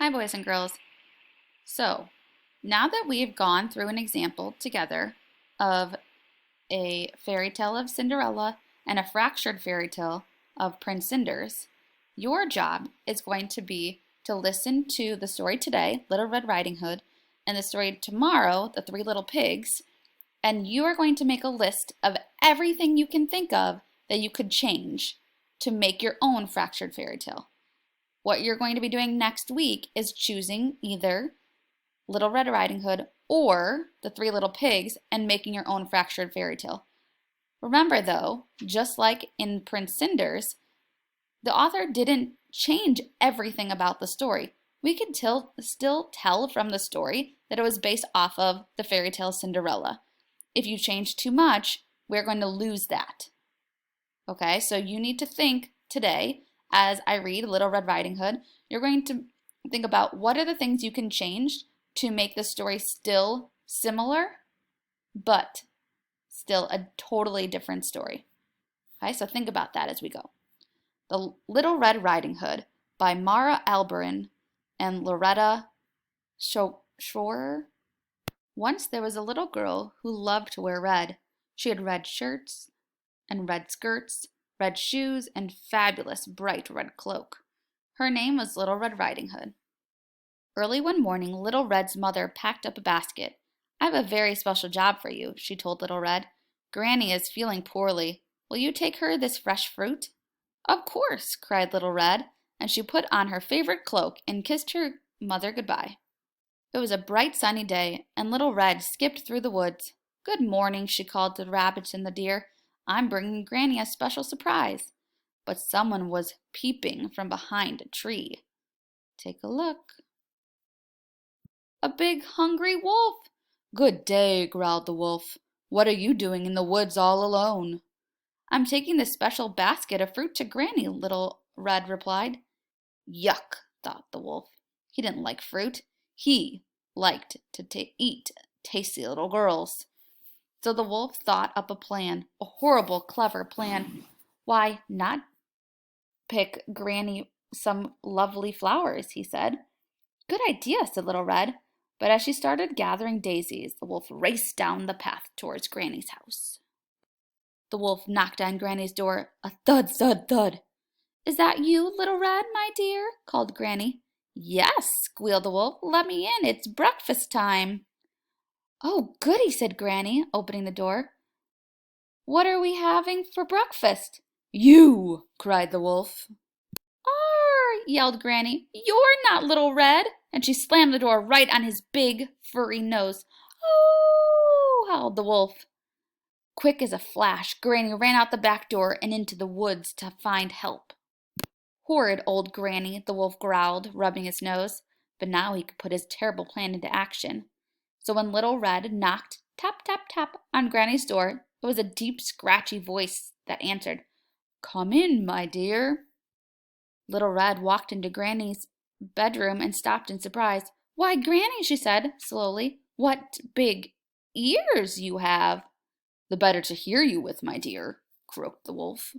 Hi, boys and girls. So, now that we've gone through an example together of a fairy tale of Cinderella and a fractured fairy tale of Prince Cinders, your job is going to be to listen to the story today, Little Red Riding Hood, and the story tomorrow, The Three Little Pigs, and you are going to make a list of everything you can think of that you could change to make your own fractured fairy tale. What you're going to be doing next week is choosing either Little Red Riding Hood or The Three Little Pigs and making your own fractured fairy tale. Remember though, just like in Prince Cinders, the author didn't change everything about the story. We can still tell from the story that it was based off of the fairy tale Cinderella. If you change too much, we're going to lose that. Okay, so you need to think today as I read Little Red Riding Hood. You're going to think about what are the things you can change to make the story still similar, but still a totally different story. Okay, so think about that as we go. The Little Red Riding Hood by Mara Alberin and Loretta Schroer. Once there was a little girl who loved to wear red. She had red shirts and red skirts, red shoes, and fabulous bright red cloak. Her name was Little Red Riding Hood. Early one morning, Little Red's mother packed up a basket. I have a very special job for you, she told Little Red. Granny is feeling poorly. Will you take her this fresh fruit? Of course, cried Little Red, and she put on her favorite cloak and kissed her mother goodbye. It was a bright sunny day, and Little Red skipped through the woods. Good morning, she called to the rabbits and the deer. I'm bringing Granny a special surprise. But someone was peeping from behind a tree. Take a look. A big hungry wolf. Good day, growled the wolf. What are you doing in the woods all alone? I'm taking this special basket of fruit to Granny, Little Red replied. Yuck, thought the wolf. He didn't like fruit. He liked to eat tasty little girls. So the wolf thought up a plan, a horrible, clever plan. Why not pick Granny some lovely flowers, he said. Good idea, said Little Red. But as she started gathering daisies, the wolf raced down the path towards Granny's house. The wolf knocked on Granny's door. A thud, thud, thud. Is that you, Little Red, my dear? Called Granny. Yes, squealed the wolf. Let me in. It's breakfast time. Oh, goody, said Granny, opening the door. What are we having for breakfast? You, cried the wolf. Arr, yelled Granny. You're not Little Red. And she slammed the door right on his big, furry nose. Oh, howled the wolf. Quick as a flash, Granny ran out the back door and into the woods to find help. Horrid old Granny, the wolf growled, rubbing his nose. But now he could put his terrible plan into action. So when Little Red knocked tap, tap, tap on Granny's door, it was a deep, scratchy voice that answered, Come in, my dear. Little Red walked into Granny's bedroom and stopped in surprise. Why, Granny, she said slowly, what big ears you have. The better to hear you with, my dear, croaked the wolf.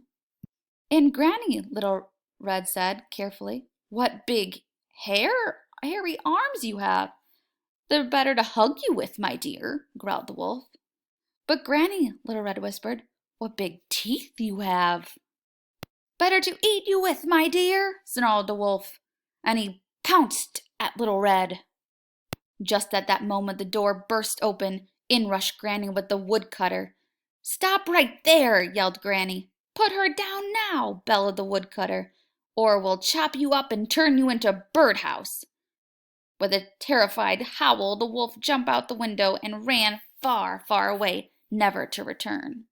And Granny, Little Red said carefully, what big hairy arms you have. The better to hug you with, my dear, growled the wolf. But Granny, Little Red whispered, what big teeth you have. Better to eat you with, my dear, snarled the wolf, and he pounced at Little Red. Just at that moment the door burst open. In rushed Granny with the woodcutter. Stop right there, yelled Granny. Put her down now, bellowed the woodcutter, or we'll chop you up and turn you into a birdhouse. With a terrified howl, the wolf jumped out the window and ran far, far away, never to return.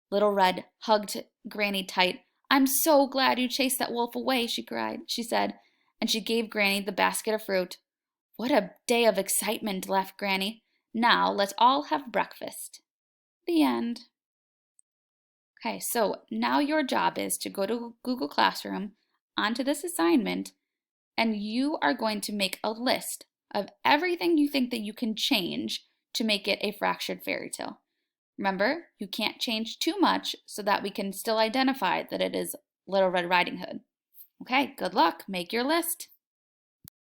Little Red hugged Granny tight. I'm so glad you chased that wolf away, she said, and she gave Granny the basket of fruit. What a day of excitement, laughed Granny. Now let's all have breakfast. The end. Okay, so now your job is to go to Google Classroom, onto this assignment, and you are going to make a list of everything you think that you can change to make it a fractured fairy tale. Remember, you can't change too much so that we can still identify that it is Little Red Riding Hood. Okay, good luck. Make your list.